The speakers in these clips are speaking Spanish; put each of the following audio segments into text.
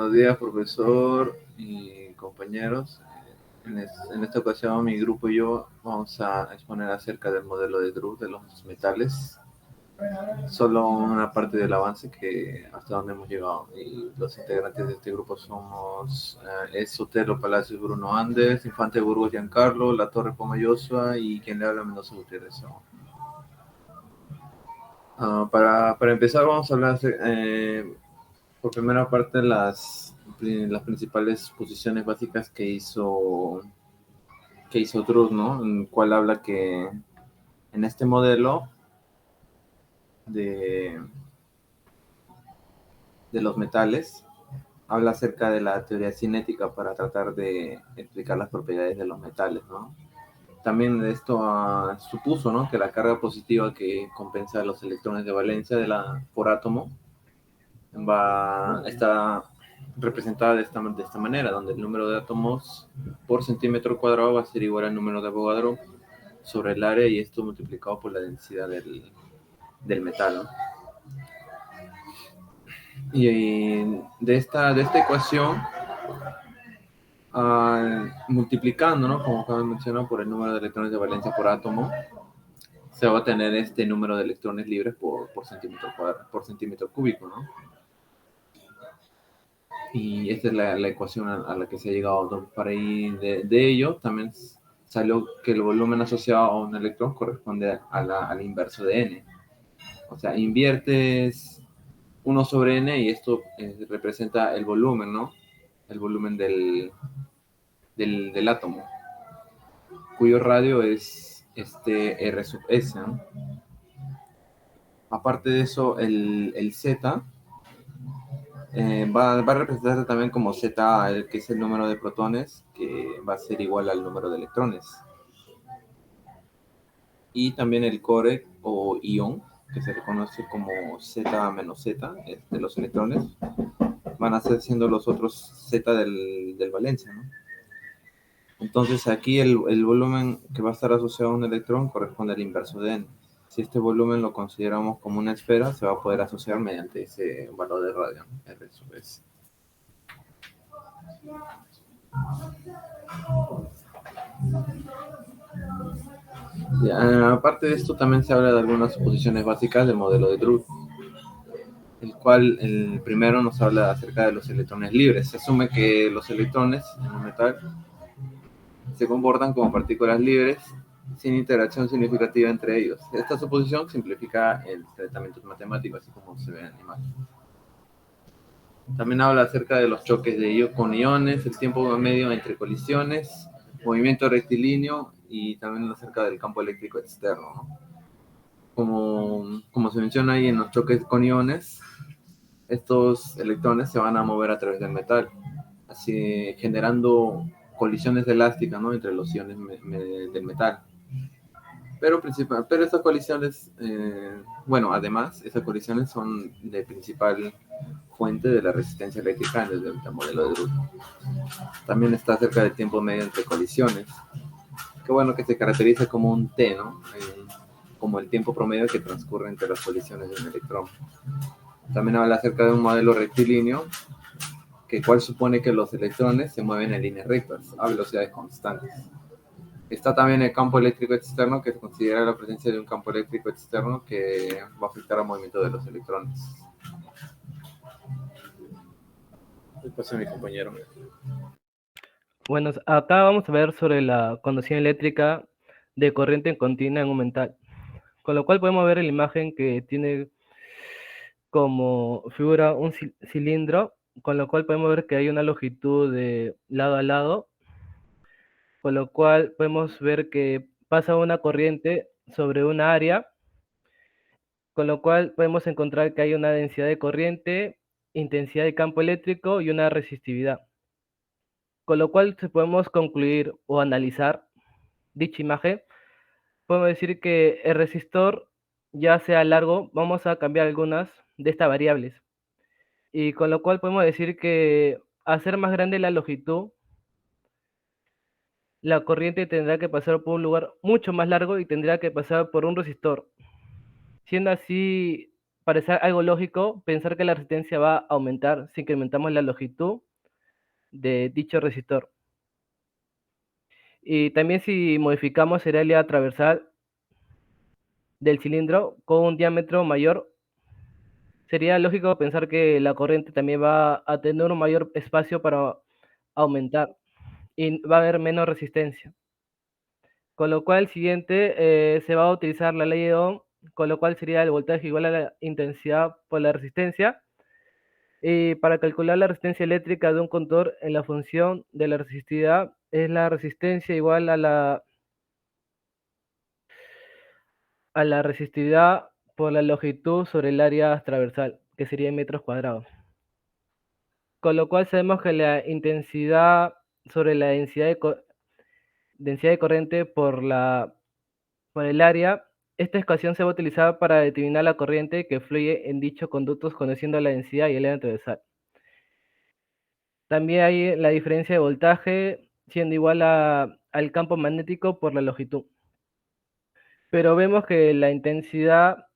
Buenos días, profesor y compañeros. En esta ocasión, mi grupo y yo vamos a exponer acerca del modelo de Drude de los metales. Solo una parte del avance que hasta donde hemos llegado. Y los integrantes de este grupo somos Sotelo Palacios Bruno Andes, Infante Burgos Giancarlo, La Torre Poma Joshua y quien le habla Mendoza Gutiérrez. Para empezar, vamos a hablar por primera parte las principales posiciones básicas que hizo Drude, ¿no? En el cual habla que en este modelo de los metales habla acerca de la teoría cinética para tratar de explicar las propiedades de los metales, ¿no? También esto supuso, ¿no?, que la carga positiva que compensa los electrones de valencia por átomo está representada de esta manera, donde el número de átomos por centímetro cuadrado va a ser igual al número de Avogadro sobre el área, y esto multiplicado por la densidad del metal, ¿no? Y de esta ecuación, multiplicando, ¿no?, como acabo de mencionar, por el número de electrones de valencia por átomo, se va a tener este número de electrones libres por centímetro cuadrado, por centímetro cúbico, ¿no? Y esta es la ecuación a la que se ha llegado. Entonces, para ir de ello, también salió que el volumen asociado a un electrón corresponde al inverso de n. O sea, inviertes 1 sobre n y esto representa el volumen, ¿no? El volumen del átomo, cuyo radio es este R sub S, ¿no? Aparte de eso, el Z va a representarse también como Z, que es el número de protones, que va a ser igual al número de electrones. Y también el core o ion, que se reconoce como Z menos Z, de los electrones, van a ser siendo los otros Z del valencia, ¿no? Entonces aquí el volumen que va a estar asociado a un electrón corresponde al inverso de n. Si este volumen lo consideramos como una esfera, se va a poder asociar mediante ese valor de radio, R sub S. Aparte de esto, también se habla de algunas suposiciones básicas del modelo de Drude, el cual el primero nos habla acerca de los electrones libres. Se asume que los electrones en un metal se comportan como partículas libres sin interacción significativa entre ellos. Esta suposición simplifica el tratamiento matemático, así como se ve en la imagen. También habla acerca de los choques con iones, el tiempo medio entre colisiones, movimiento rectilíneo y también acerca del campo eléctrico externo, ¿no? Como se menciona ahí, en los choques con iones, estos electrones se van a mover a través del metal, así generando colisiones elásticas, ¿no?, entre los iones del metal. Pero estas colisiones, además, esas colisiones son de principal fuente de la resistencia eléctrica en el modelo de Drude. También está acerca del tiempo medio entre colisiones, que se caracteriza como un T, ¿no? Como el tiempo promedio que transcurre entre las colisiones de un electrón. También habla acerca de un modelo rectilíneo, cual supone que los electrones se mueven en líneas rectas a velocidades constantes. Está también el campo eléctrico externo, que se considera la presencia de un campo eléctrico externo que va a afectar al movimiento de los electrones. Después a mi compañero. Bueno, acá vamos a ver sobre la conducción eléctrica de corriente continua en un metal, con lo cual podemos ver la imagen que tiene como figura un cilindro, con lo cual podemos ver que hay una longitud de lado a lado, con lo cual podemos ver que pasa una corriente sobre una área, con lo cual podemos encontrar que hay una densidad de corriente, intensidad de campo eléctrico y una resistividad. Con lo cual podemos concluir o analizar dicha imagen. Podemos decir que el resistor, ya sea largo, vamos a cambiar algunas de estas variables. Y con lo cual podemos decir que al ser más grande la longitud, la corriente tendrá que pasar por un lugar mucho más largo y tendrá que pasar por un resistor. Siendo así, parecer algo lógico pensar que la resistencia va a aumentar si incrementamos la longitud de dicho resistor. Y también si modificamos el área transversal del cilindro con un diámetro mayor, sería lógico pensar que la corriente también va a tener un mayor espacio para aumentar y va a haber menos resistencia. Con lo cual, el siguiente se va a utilizar la ley de Ohm, con lo cual sería el voltaje igual a la intensidad por la resistencia. Y para calcular la resistencia eléctrica de un conductor en la función de la resistividad es la resistencia igual a la resistividad por la longitud sobre el área transversal, que sería en metros cuadrados. Con lo cual sabemos que la intensidad sobre la densidad de corriente por el área, esta ecuación se va a utilizar para determinar la corriente que fluye en dichos conductos conociendo la densidad y el área transversal. También hay la diferencia de voltaje siendo igual al campo magnético por la longitud. Pero vemos que la intensidad,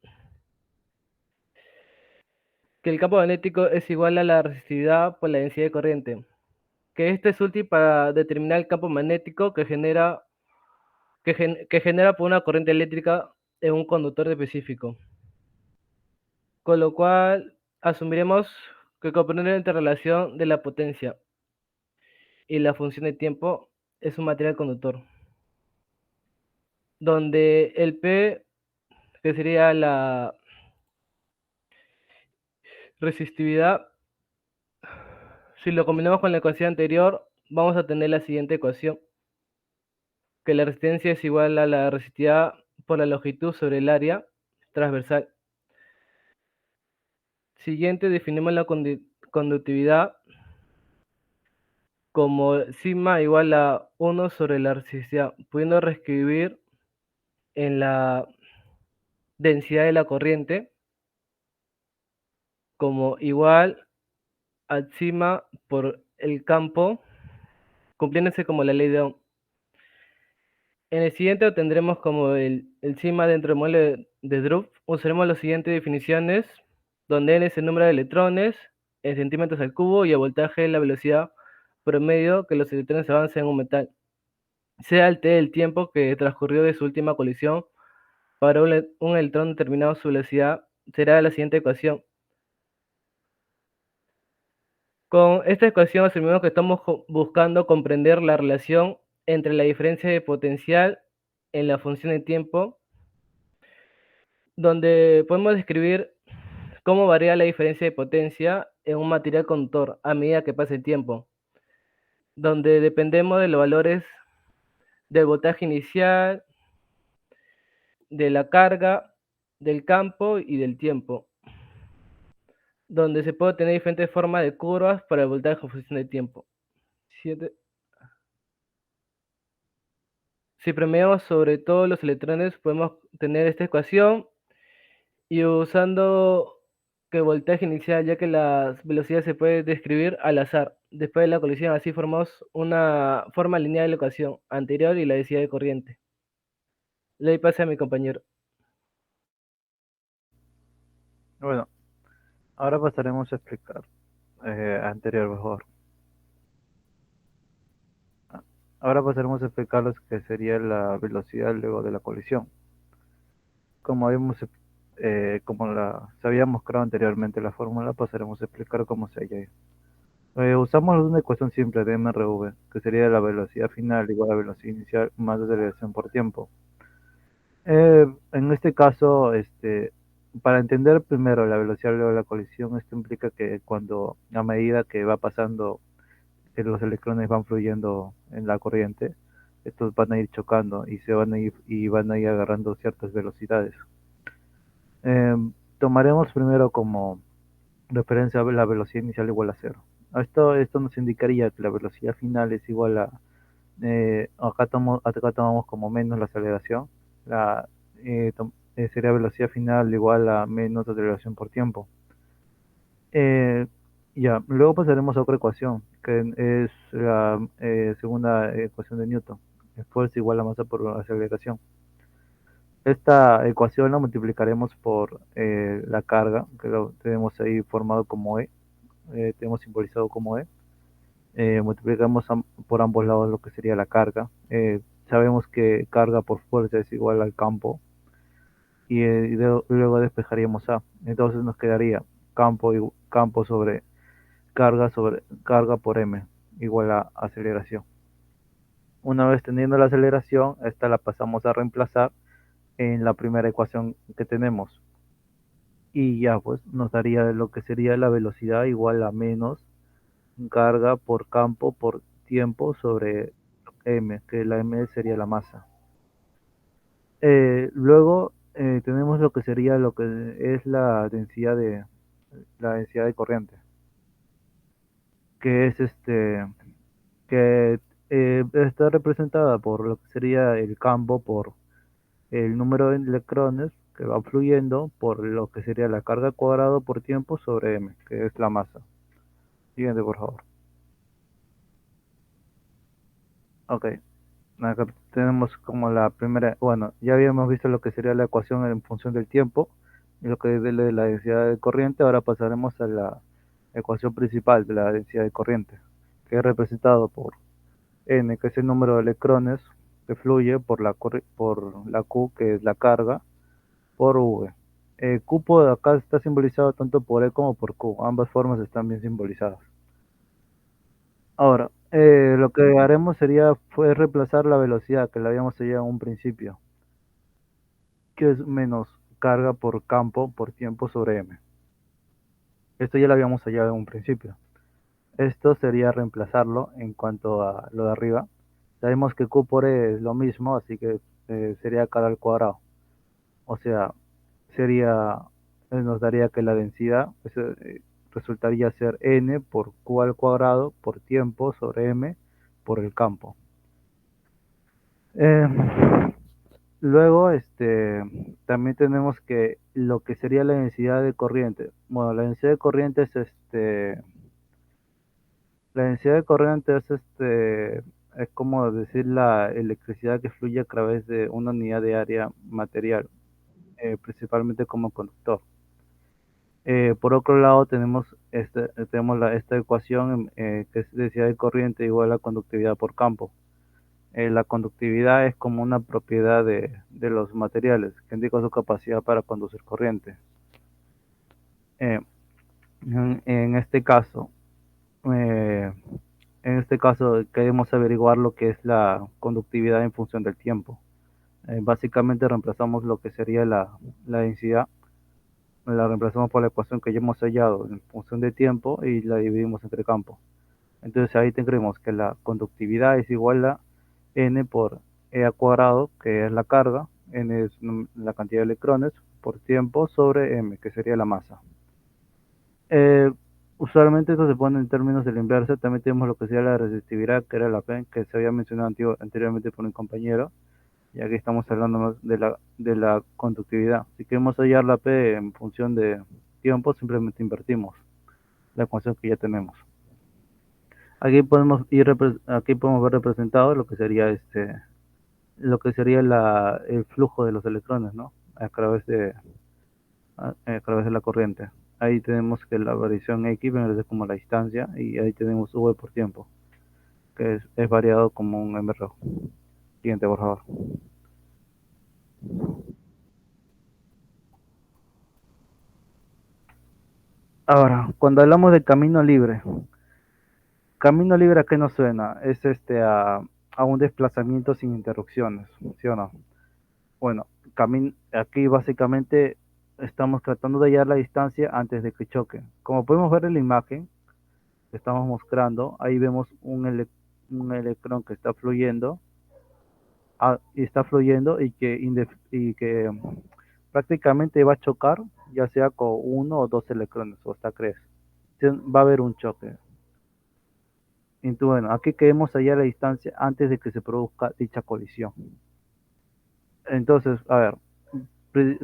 que el campo magnético es igual a la resistividad por la densidad de corriente. Que este es útil para determinar el campo magnético que genera por una corriente eléctrica en un conductor específico. Con lo cual, asumiremos que comprender la interrelación de la potencia y la función de tiempo es un material conductor, donde el P, que sería la resistividad, si lo combinamos con la ecuación anterior, vamos a tener la siguiente ecuación, que la resistencia es igual a la resistividad por la longitud sobre el área transversal. Siguiente, definimos la conductividad como sigma igual a 1 sobre la resistividad, pudiendo reescribir en la densidad de la corriente como igual a sigma por el campo, cumpliéndose como la ley de Ohm. En el siguiente obtendremos como el sigma dentro del modelo de Druff. Usaremos las siguientes definiciones, donde n es el número de electrones en centímetros al cubo y el voltaje es la velocidad promedio que los electrones avanzan en un metal, sea el t el tiempo que transcurrió de su última colisión. Para un electrón determinado su velocidad será la siguiente ecuación. Con esta ecuación asumimos que estamos buscando comprender la relación entre la diferencia de potencial en la función de tiempo, donde podemos describir cómo varía la diferencia de potencia en un material conductor a medida que pasa el tiempo, donde dependemos de los valores del voltaje inicial, de la carga, del campo y del tiempo, donde se puede tener diferentes formas de curvas para el voltaje en función del tiempo. 7. Si promediamos sobre todos los electrones, podemos tener esta ecuación y usando que voltaje inicial, ya que las velocidades se puede describir al azar. Después de la colisión, así formamos una forma lineal de la ecuación anterior y la densidad de corriente. Le doy pase a mi compañero. Bueno, ahora pasaremos a explicar anterior mejor. Ahora pasaremos a explicar lo que sería la velocidad luego de la colisión. Como se había mostrado anteriormente la fórmula, pasaremos a explicar cómo se halla. Usamos una ecuación simple de MRV, que sería la velocidad final igual a la velocidad inicial más aceleración por tiempo. En este caso, para entender primero la velocidad luego de la colisión, esto implica que a medida que va pasando, que los electrones van fluyendo en la corriente, estos van a ir chocando y van a ir agarrando ciertas velocidades. Tomaremos primero como referencia la velocidad inicial igual a cero. Esto nos indicaría que la velocidad final es igual a, acá tomamos como menos la aceleración, sería velocidad final igual a menos aceleración por tiempo. Luego pasaremos a otra ecuación, que es la segunda ecuación de Newton, fuerza igual a masa por aceleración. Esta ecuación la multiplicaremos por la carga, que lo tenemos ahí formado como E, tenemos simbolizado como E. Multiplicamos por ambos lados lo que sería la carga. Sabemos que carga por fuerza es igual al campo y luego despejaríamos A. Entonces nos quedaría campo sobre carga por M igual a aceleración. Una vez teniendo la aceleración, esta la pasamos a reemplazar en la primera ecuación que tenemos. Y ya pues nos daría lo que sería la velocidad igual a menos carga por campo por tiempo sobre M, que la M sería la masa. Luego tenemos lo que sería lo que es la densidad de corriente, que es que está representada por lo que sería el campo por el número de electrones que va fluyendo por lo que sería la carga cuadrado por tiempo sobre m, que es la masa. Siguiente, por favor. Ok, acá tenemos como la primera, bueno, ya habíamos visto lo que sería la ecuación en función del tiempo y lo que es de la densidad de corriente. Ahora pasaremos a la ecuación principal de la densidad de corriente, que es representado por n, que es el número de electrones que fluye por la Q, que es la carga, por V. Q por acá está simbolizado tanto por E como por Q. Ambas formas están bien simbolizadas. Ahora, lo que haremos fue reemplazar la velocidad que la habíamos hallado en un principio, que es menos carga por campo por tiempo sobre M. Esto ya lo habíamos hallado en un principio. Esto sería reemplazarlo en cuanto a lo de arriba. Sabemos que Q por E es lo mismo, así que sería K al cuadrado. O sea, nos daría que la densidad resultaría ser n por q al cuadrado por tiempo sobre m por el campo. Luego, también tenemos que lo que sería la densidad de corriente. Bueno, la densidad de corriente es como decir la electricidad que fluye a través de una unidad de área material, principalmente como conductor. Por otro lado, tenemos esta ecuación que es densidad de corriente igual a conductividad por campo. La conductividad es como una propiedad de los materiales que indica su capacidad para conducir corriente. Eh, en este caso, eh, queremos averiguar lo que es la conductividad en función del tiempo. Básicamente reemplazamos lo que sería la densidad, la reemplazamos por la ecuación que ya hemos hallado en función de tiempo y la dividimos entre campos. Entonces ahí tendremos que la conductividad es igual a n por e al cuadrado, que es la carga, n es la cantidad de electrones, por tiempo sobre m, que sería la masa. Usualmente esto se pone en términos de la inversa. También tenemos lo que sería la resistividad, que era la P, que se había mencionado anteriormente por un compañero. Y aquí estamos hablando más de la conductividad. Si queremos hallar la P en función de tiempo, simplemente invertimos la ecuación que ya tenemos. Aquí podemos ver representado lo que sería el flujo de los electrones, ¿no? A través de la corriente. Ahí tenemos que la variación X es como la distancia y ahí tenemos V por tiempo, que es variado como un M rojo. Siguiente, por favor. Ahora, cuando hablamos de camino libre ¿a qué nos suena? Es a un desplazamiento sin interrupciones, ¿sí o no? Bueno, aquí básicamente estamos tratando de hallar la distancia antes de que choque. Como podemos ver en la imagen que estamos mostrando, ahí vemos un electrón que está fluyendo, y que prácticamente va a chocar, ya sea con uno o dos electrones, o hasta tres. Va a haber un choque. Entonces, bueno, aquí queremos hallar la distancia antes de que se produzca dicha colisión. Entonces, a ver,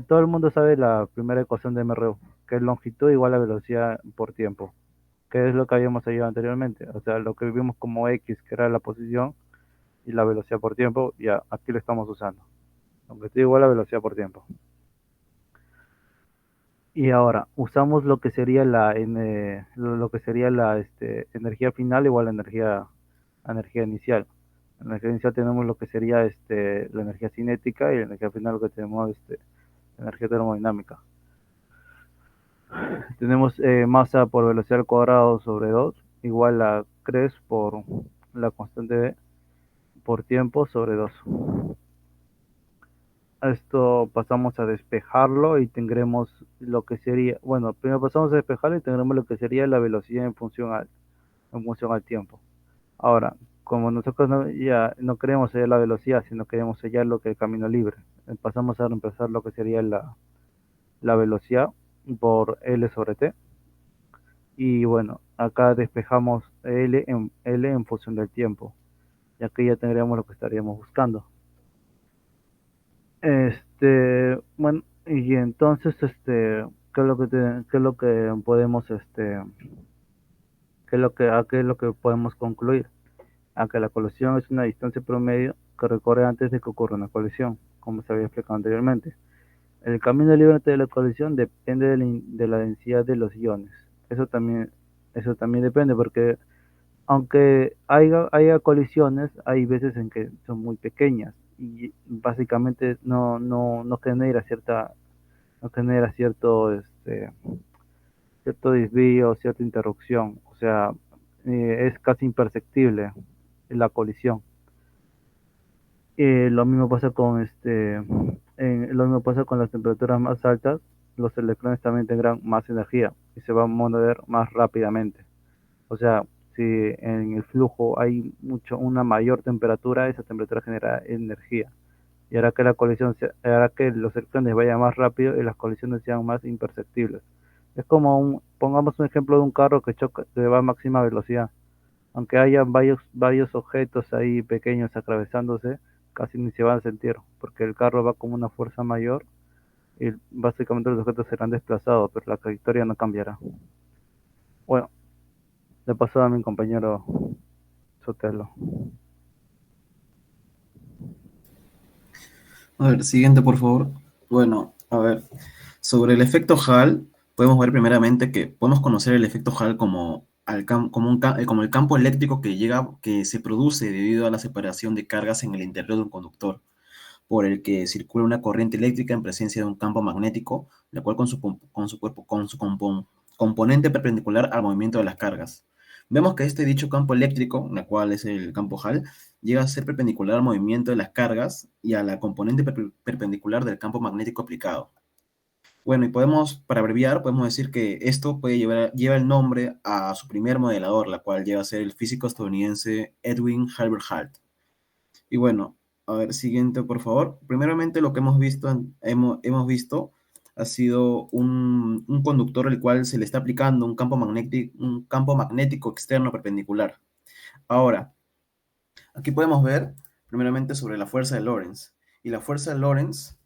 todo el mundo sabe la primera ecuación de MRU, que es longitud igual a velocidad por tiempo, que es lo que habíamos hallado anteriormente. O sea, lo que vimos como X, que era la posición, y la velocidad por tiempo, ya aquí lo estamos usando. longitud igual a velocidad por tiempo. Y ahora, usamos lo que sería lo que sería la energía final igual a energía inicial. En la energía inicial tenemos lo que sería la energía cinética y la energía final lo que tenemos la energía termodinámica. Tenemos masa por velocidad al cuadrado sobre 2 igual a Cres por la constante B por tiempo sobre 2. Esto pasamos a despejarlo y tendremos lo que sería, bueno, primero pasamos a despejarlo y tendremos lo que sería la velocidad en función al tiempo. Ahora, como nosotros ya no queremos hallar la velocidad, sino queremos hallar lo que es el camino libre, pasamos a reemplazar lo que sería la velocidad por L sobre T. Y bueno, acá despejamos L en función del tiempo, ya que ya tendríamos lo que estaríamos buscando. Bueno, y entonces, ¿qué es lo que qué es lo que podemos, qué es lo que podemos concluir? A que la colisión es una distancia promedio que recorre antes de que ocurra una colisión, como se había explicado anteriormente. El camino libre de la colisión depende de la densidad de los iones. Eso también, eso también depende porque aunque haya colisiones, hay veces en que son muy pequeñas y básicamente no genera no genera cierto desvío, cierta interrupción. O sea, es casi imperceptible la colisión. Lo mismo pasa lo mismo pasa con las temperaturas más altas. Los electrones también tendrán más energía y se van a mover más rápidamente. O sea, si en el flujo hay una mayor temperatura, esa temperatura genera energía y hará que los electrones vayan más rápido y las colisiones sean más imperceptibles. Es como pongamos un ejemplo de un carro que va a máxima velocidad. Aunque haya varios objetos ahí pequeños atravesándose, casi ni se van a sentir, porque el carro va con una fuerza mayor y básicamente los objetos serán desplazados, pero la trayectoria no cambiará. Bueno, le paso a mi compañero Sotelo. A ver, siguiente, por favor. Bueno, a ver, sobre el efecto Hall, podemos ver primeramente que podemos conocer el efecto Hall como, como el campo eléctrico que se produce debido a la separación de cargas en el interior de un conductor, por el que circula una corriente eléctrica en presencia de un campo magnético, la cual con su componente perpendicular al movimiento de las cargas. Vemos que este dicho campo eléctrico, la cual es el campo Hall, llega a ser perpendicular al movimiento de las cargas y a la componente perpendicular del campo magnético aplicado. Bueno, y para abreviar, podemos decir que esto lleva el nombre a su primer modelador, la cual llega a ser el físico estadounidense Edwin Halbert Hall. Y bueno, a ver, siguiente, por favor. Primeramente, lo que hemos visto ha sido un conductor al cual se le está aplicando un campo magnético externo perpendicular. Ahora, aquí podemos ver primeramente sobre la fuerza de Lorentz. Y la fuerza de Lorentz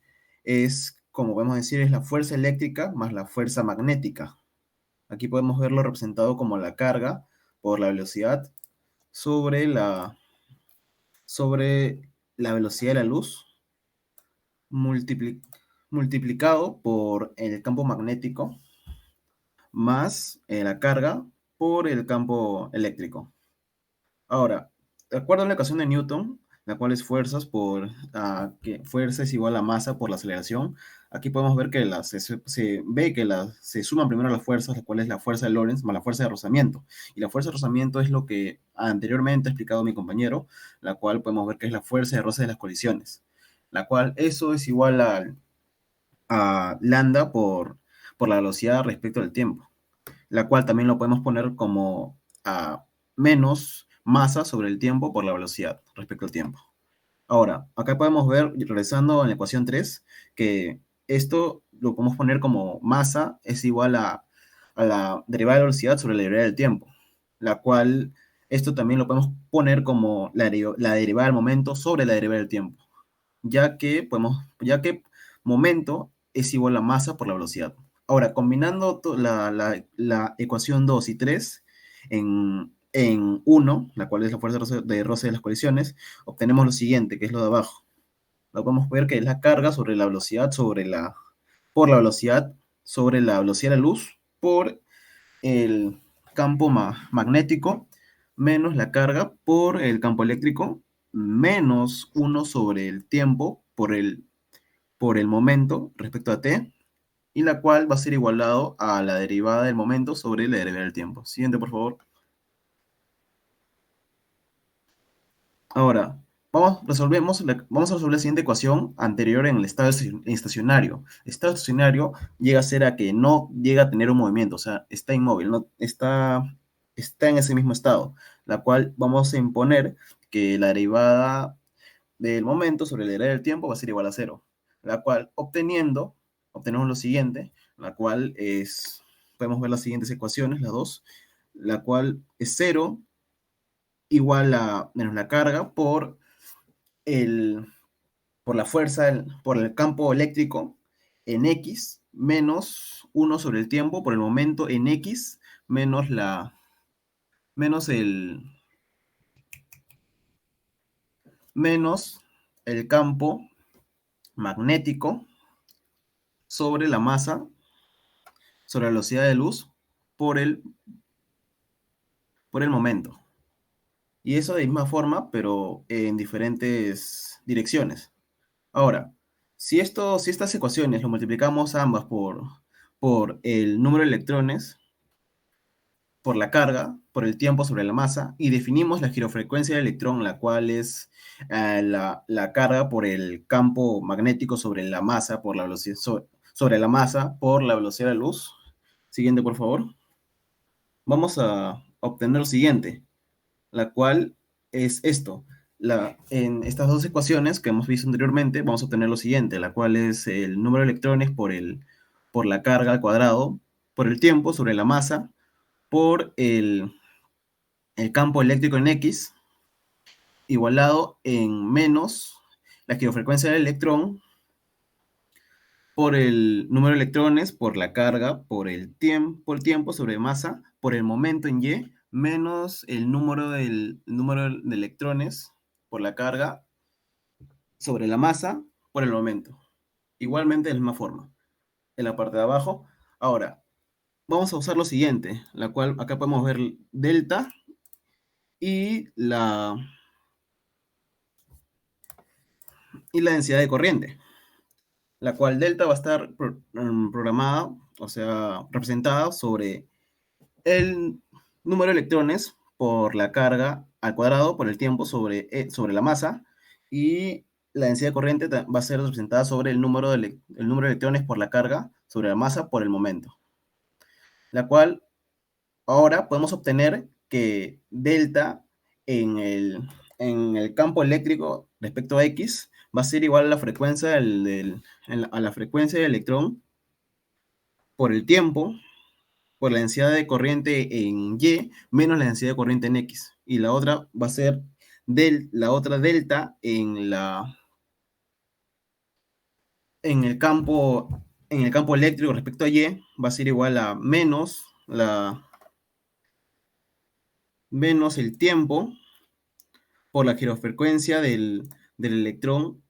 es, como podemos decir, es la fuerza eléctrica más la fuerza magnética. Aquí podemos verlo representado como la carga por la velocidad sobre la velocidad de la luz multiplicado por el campo magnético más la carga por el campo eléctrico. Ahora, de acuerdo a la ecuación de Newton, la cual es que fuerza es igual a masa por la aceleración, aquí podemos ver que se suman primero las fuerzas, la cual es la fuerza de Lorentz más la fuerza de rozamiento. Y la fuerza de rozamiento es lo que anteriormente ha explicado mi compañero, la cual podemos ver que es la fuerza de roce de las colisiones, la cual eso es igual a lambda por la velocidad respecto al tiempo, la cual también lo podemos poner como a menos masa sobre el tiempo por la velocidad respecto al tiempo. Ahora, acá podemos ver, regresando a la ecuación 3, que esto lo podemos poner como masa es igual a la derivada de la velocidad sobre la derivada del tiempo, la cual esto también lo podemos poner como la derivada del momento sobre la derivada del tiempo, ya que momento es igual a masa por la velocidad. Ahora, combinando la ecuación 2 y 3 en 1, la cual es la fuerza de roce de las colisiones, obtenemos lo siguiente, que es lo de abajo. lo podemos ver que es la carga sobre la velocidad por la velocidad sobre la velocidad de la luz por el campo magnético menos la carga por el campo eléctrico menos 1 sobre el tiempo por el momento respecto a t, y la cual va a ser igualado a la derivada del momento sobre la derivada del tiempo. Siguiente, por favor. Ahora, vamos a resolver la siguiente ecuación anterior en el estado estacionario. El estado estacionario llega a ser a que no llega a tener un movimiento, o sea, está inmóvil, no, está en ese mismo estado, la cual vamos a imponer que la derivada del momento sobre la derivada del tiempo va a ser igual a cero, la cual obtenemos lo siguiente, la cual es, podemos ver las siguientes ecuaciones, las dos, la cual es cero igual a menos la carga el, por la fuerza, por el campo eléctrico en X, menos 1 sobre el tiempo por el momento en X, menos menos el campo magnético sobre la masa, sobre la velocidad de luz, por el momento. Y eso de misma forma, pero en diferentes direcciones. Ahora, si estas ecuaciones lo multiplicamos ambas por el número de electrones, por la carga, por el tiempo sobre la masa, y definimos la girofrecuencia del electrón, la cual es la carga por el campo magnético sobre la masa, por la velocidad, sobre la masa, por la velocidad de la luz. Siguiente, por favor. Vamos a obtener lo siguiente, la cual es esto. En estas dos ecuaciones que hemos visto anteriormente, vamos a obtener lo siguiente, la cual es el número de electrones por la carga al cuadrado, por el tiempo sobre la masa, por el campo eléctrico en X, igualado en menos la girofrecuencia del electrón, por el número de electrones, por la carga, por el tiempo sobre masa, por el momento en Y, menos el número de electrones por la carga sobre la masa por el momento. Igualmente de la misma forma. En la parte de abajo. Ahora, vamos a usar lo siguiente, la cual acá podemos ver delta y la densidad de corriente, la cual delta va a estar programada, o sea, representada sobre el número de electrones por la carga al cuadrado por el tiempo sobre la masa, y la densidad de corriente va a ser representada sobre el número de electrones por la carga sobre la masa por el momento. La cual ahora podemos obtener que delta en el campo eléctrico respecto a X va a ser igual a la frecuencia a la frecuencia del electrón por el tiempo, por la densidad de corriente en Y, menos la densidad de corriente en X. Y la otra va a ser la otra delta en el campo eléctrico respecto a Y, va a ser igual a menos el tiempo por la girofrecuencia del electrón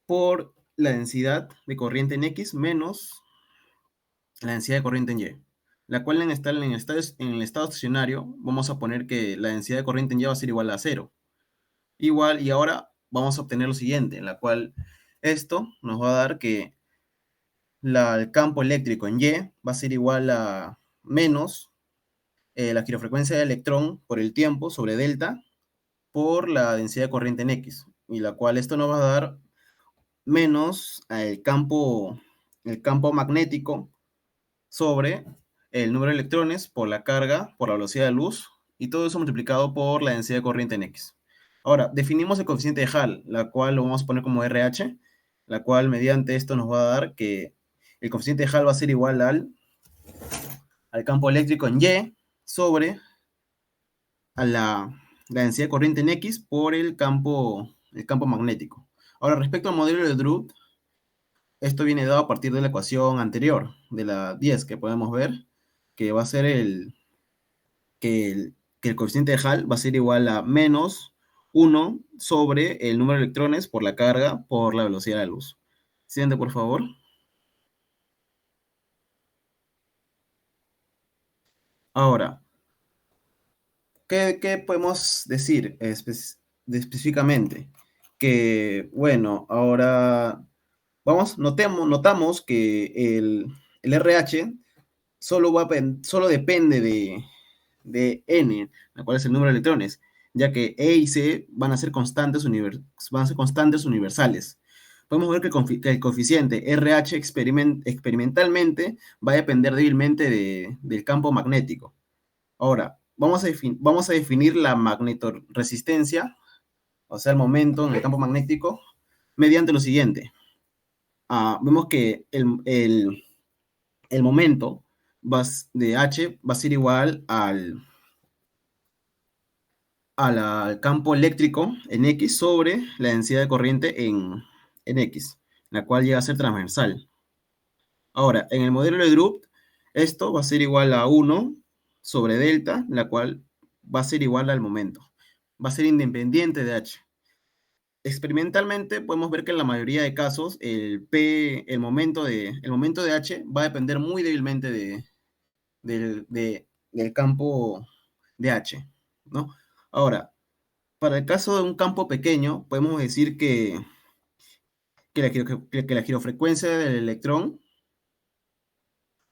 por la densidad de corriente en X menos la densidad de corriente en Y, la cual en el estado estacionario vamos a poner que la densidad de corriente en Y va a ser igual a 0. Igual, y ahora vamos a obtener lo siguiente, en la cual esto nos va a dar que el campo eléctrico en Y va a ser igual a menos la girofrecuencia del electrón por el tiempo sobre delta por la densidad de corriente en X, y la cual esto nos va a dar menos el campo magnético sobre el número de electrones por la carga, por la velocidad de luz, y todo eso multiplicado por la densidad de corriente en X. Ahora, definimos el coeficiente de Hall, la cual lo vamos a poner como RH, la cual mediante esto nos va a dar que el coeficiente de Hall va a ser igual al campo eléctrico en Y sobre a la densidad de corriente en X por el campo magnético. Ahora, respecto al modelo de Drude, esto viene dado a partir de la ecuación anterior, de la 10, que podemos ver, que va a ser que el coeficiente de Hall va a ser igual a menos 1 sobre el número de electrones por la carga por la velocidad de la luz. Siguiente, por favor. Ahora, ¿qué podemos decir específicamente? Que, bueno, ahora notamos que el RH solo depende de n, la cual es el número de electrones, ya que E y C van a ser constantes universales. Podemos ver que el coeficiente RH experimentalmente va a depender débilmente del campo magnético. Ahora, vamos a definir la magnetoresistencia, o sea, el momento en el campo magnético, mediante lo siguiente. Vemos que el momento de H va a ser igual al campo eléctrico en X sobre la densidad de corriente en X, la cual llega a ser transversal. Ahora, en el modelo de Drude, esto va a ser igual a 1 sobre delta, la cual va a ser igual al momento. Va a ser independiente de H. Experimentalmente podemos ver que en la mayoría de casos el momento de H va a depender muy débilmente del campo de H, ¿no? Ahora, para el caso de un campo pequeño, podemos decir que la girofrecuencia del electrón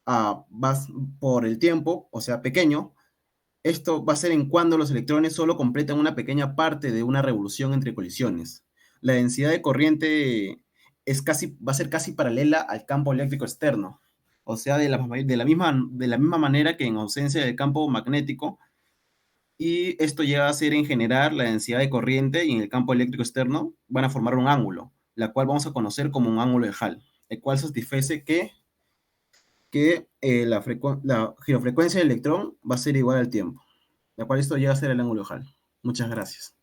va por el tiempo, o sea, pequeño. Esto va a ser en cuando los electrones solo completan una pequeña parte de una revolución entre colisiones. La densidad de corriente va a ser casi paralela al campo eléctrico externo. O sea, de la misma manera que en ausencia del campo magnético, y esto llega a ser en general la densidad de corriente y en el campo eléctrico externo van a formar un ángulo, la cual vamos a conocer como un ángulo de Hall, el cual satisface que la girofrecuencia del electrón va a ser igual al tiempo, la cual esto llega a ser el ángulo de Hall. Muchas gracias.